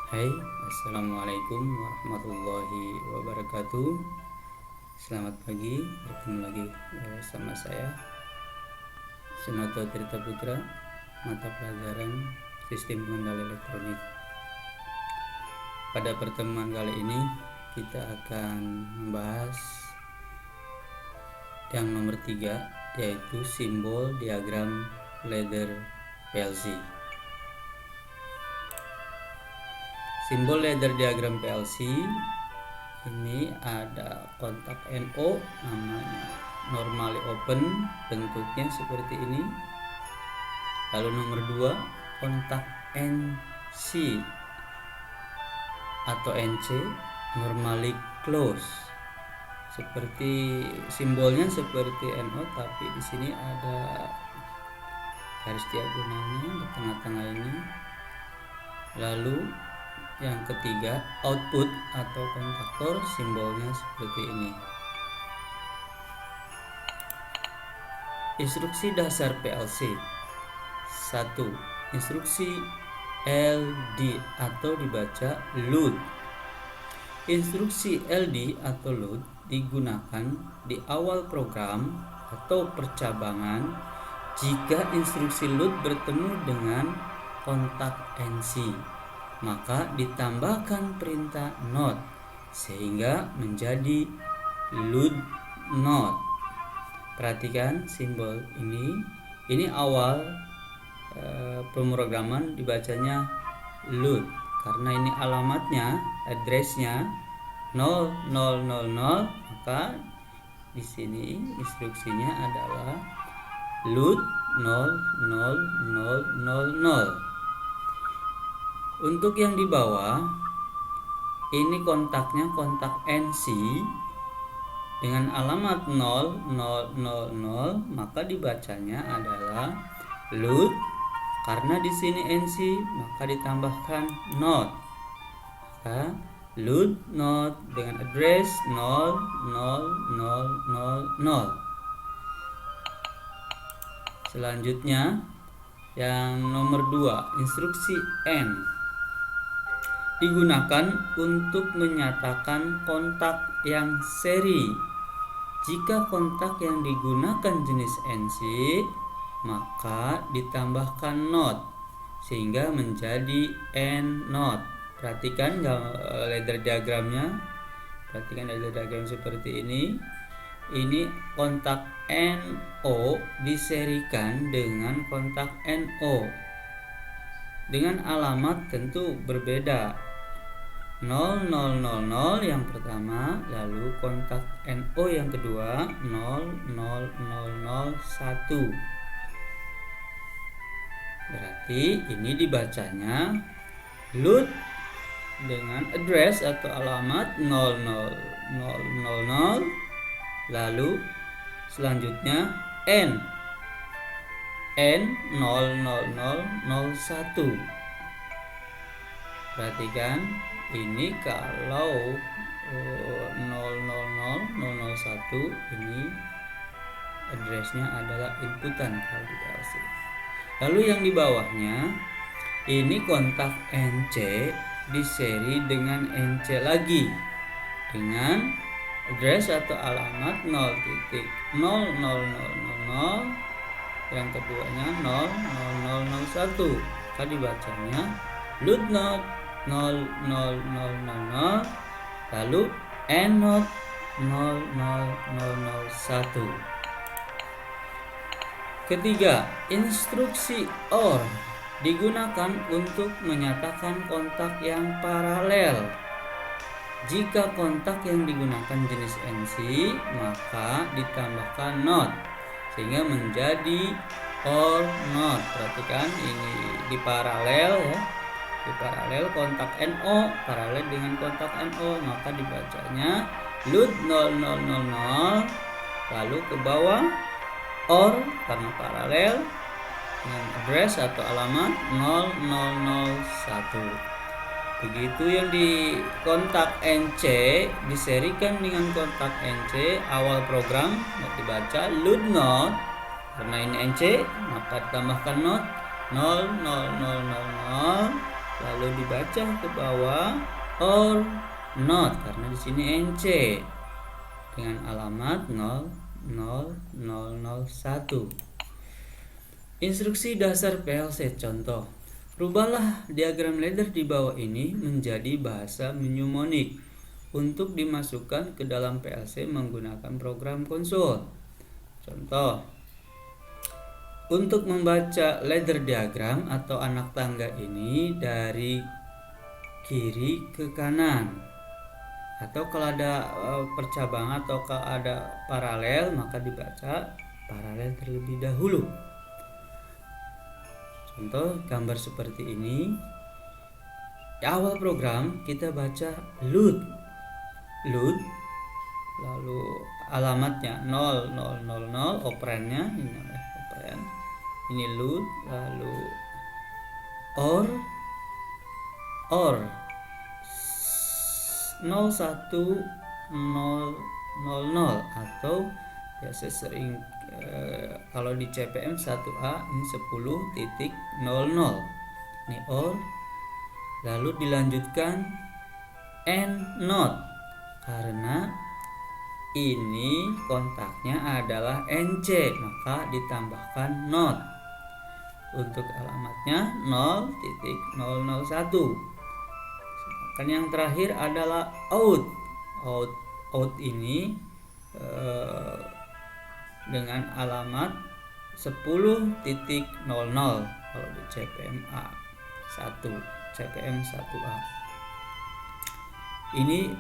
Hai, assalamualaikum warahmatullahi wabarakatuh. Selamat pagi, bertemu lagi bersama saya Senoto Tirta Putra, mata pelajaran Sistem Pengendali Elektronik. Pada pertemuan kali ini kita akan membahas yang nomor 3, yaitu simbol diagram ladder PLC. Simbol ladder diagram PLC ini ada kontak NO, namanya normally open, bentuknya seperti ini. Lalu nomor 2, kontak NC atau NC, normally close. Seperti simbolnya seperti NO, tapi di sini ada garis diagonalnya di tengah-tengah ini. Lalu yang ketiga, output atau kontaktor, simbolnya seperti ini. Instruksi dasar PLC. 1. Instruksi LD atau dibaca load. Instruksi LD atau load digunakan di awal program atau percabangan jika instruksi load bertemu dengan kontak NC, maka ditambahkan perintah NOT sehingga menjadi load NOT. Perhatikan simbol ini. Ini awal pemrograman dibacanya load karena ini alamatnya, addressnya 0000, maka di sini instruksinya adalah load 00000. Untuk yang di bawah ini kontaknya kontak NC dengan alamat 0000, maka dibacanya adalah load. Karena di sini NC, maka ditambahkan NOT. Maka load NOT dengan address 0000. Selanjutnya yang nomor 2, instruksi N digunakan untuk menyatakan kontak yang seri. Jika kontak yang digunakan jenis NC, maka ditambahkan NOT sehingga menjadi N-NOT. Perhatikan ladder diagramnya. Perhatikan ladder diagram seperti ini. Ini kontak NO diserikan dengan kontak NO dengan alamat tentu berbeda. 0000 yang pertama, lalu kontak NO yang kedua 00001. Berarti ini dibacanya load dengan address atau alamat 00000, lalu selanjutnya N 00001. Perhatikan ini kalau 000001 ini addressnya adalah inputan kalau di PLC. Lalu yang di bawahnya ini kontak NC diseri dengan NC lagi dengan address atau alamat 0.00000, yang keduanya 0001. Maka dibacanya load NOT 0000, lalu N NOT 0001. Ketiga, instruksi OR digunakan untuk menyatakan kontak yang paralel. Jika kontak yang digunakan jenis NC, maka ditambahkan NOT sehingga menjadi OR NOT. Perhatikan ini di paralel ya. Di paralel kontak NO paralel dengan kontak NO, maka dibacanya load 0000, lalu ke bawah OR karena paralel dengan address atau alamat 0001. Begitu yang di kontak NC diserikan dengan kontak NC, awal program dibaca load NOT karena ini NC, maka ditambahkan NOT 0000, lalu dibaca ke bawah or not karena di sini NC dengan alamat 00001. Instruksi dasar PLC contoh. Rubahlah diagram ladder di bawah ini menjadi bahasa mnemonic untuk dimasukkan ke dalam PLC menggunakan program konsol. Contoh. Untuk membaca ladder diagram atau anak tangga ini dari kiri ke kanan, atau kalau ada percabangan atau kalau ada paralel maka dibaca paralel terlebih dahulu. Contoh gambar seperti ini. Di awal program kita baca load, lalu alamatnya 0000, operannya ini namanya operan, ini load, lalu or 01000 atau biasa sering kalau di CPM 1A ini 10.00, ini or, lalu dilanjutkan and not karena ini kontaknya adalah NC maka ditambahkan not. Untuk alamatnya 0.001. Sedangkan yang terakhir adalah out ini dengan alamat 10.00 kalau di CPMA 1 CPM 1A. Ini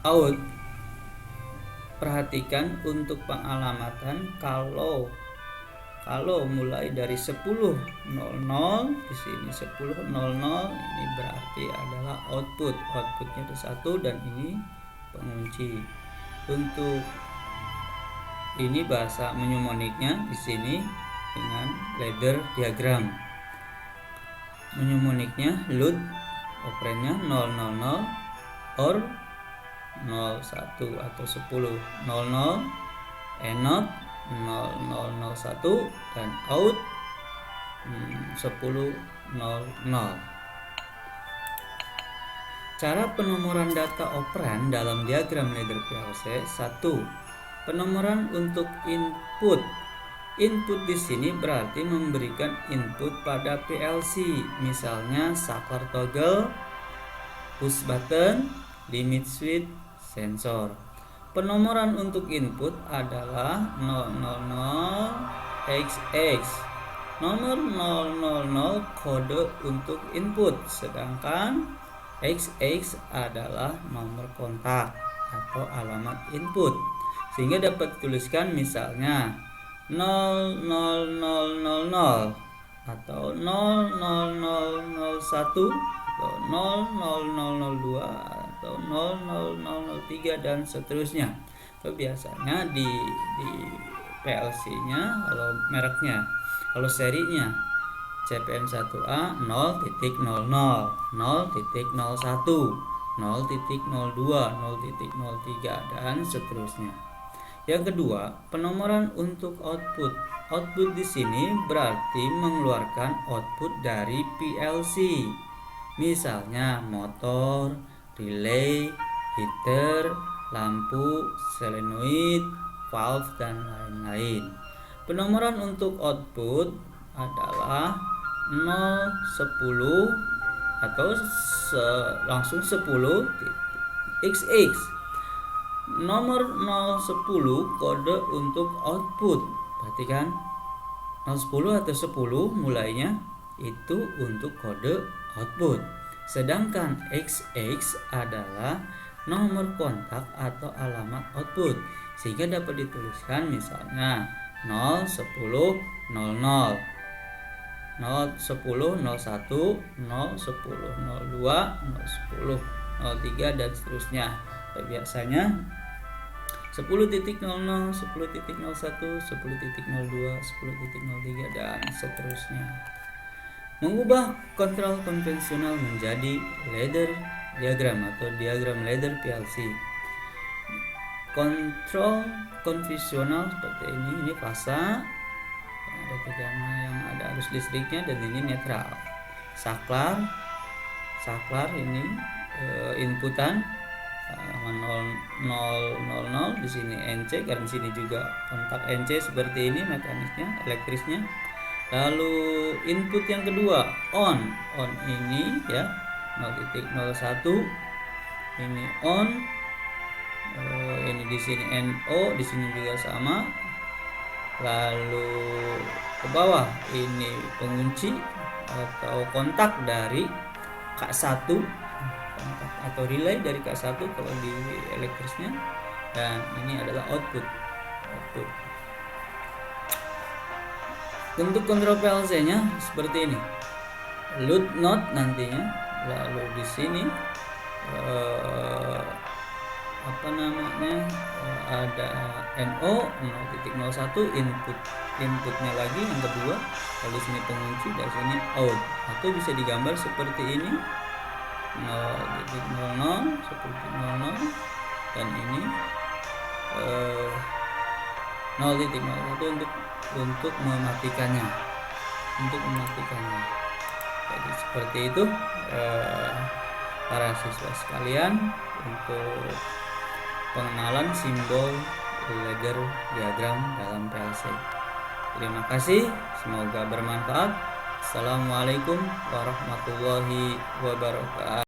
out. Perhatikan untuk pengalamatan kalau mulai dari 10.00 di sini 10.00 ini berarti adalah outputnya ada 1 dan ini pengunci. Untuk ini bahasa mnemonicnya di sini dengan ladder diagram. Mnemonicnya load, operannya 000 or 01 atau 10.00, and not 0001 dan out 10.00. Cara penomoran data operan dalam diagram ladder PLC. 1. Penomoran untuk input. Input di sini berarti memberikan input pada PLC, misalnya saklar toggle, push button, limit switch, sensor. Penomoran untuk input adalah 000XX. Nomor 000 kode untuk input, sedangkan XX adalah nomor kontak atau alamat input. Sehingga dapat dituliskan misalnya 00000 atau 00001 atau 00002 atau 00003 dan seterusnya. So, biasanya di PLC-nya kalau mereknya, kalau serinya CPM 1A 0.00, 0.01, 0.02, 0.03 dan seterusnya. Yang kedua, penomoran untuk output. Output di sini berarti mengeluarkan output dari PLC. Misalnya motor, relay, heater, lampu, solenoid, valve dan lain-lain. Penomoran untuk output adalah 0, 10 atau langsung 10 XX. Nomor 010 kode untuk output. Perhatikan 010 atau 10 mulainya itu untuk kode output. Sedangkan XX adalah nomor kontak atau alamat output. Sehingga dapat dituliskan misalnya 010 00, 010 01, 010 02, 010 03 dan seterusnya. Biasanya 10.00, 10.01, 10.02, 10.03 dan seterusnya. Mengubah kontrol konvensional menjadi ladder diagram atau diagram ladder PLC. Kontrol konvensional seperti ini fasa, ada tegangan yang ada arus listriknya dan ini netral. saklar ini inputan sama 000, di sini NC, karena di sini juga kontak NC seperti ini mekanisnya, elektrisnya. Lalu input yang kedua on ini ya 0.01 ini on, ini di sini NO, di sini juga sama. Lalu ke bawah ini pengunci atau kontak dari K1, kontak atau relay dari K1 kalau di elektrisnya, dan ini adalah output. Untuk kontrol PLC nya seperti ini, load node nantinya. Lalu di sini ada NO 0.01 inputnya lagi yang kedua, lalu sini pengunci, dari sini out, atau bisa digambar seperti ini 0.00 seperti 00, dan ini 0.01 untuk mematikannya, jadi seperti itu para siswa sekalian untuk pengenalan simbol ledger diagram dalam PLC. Terima kasih, semoga bermanfaat. Assalamualaikum warahmatullahi wabarakatuh.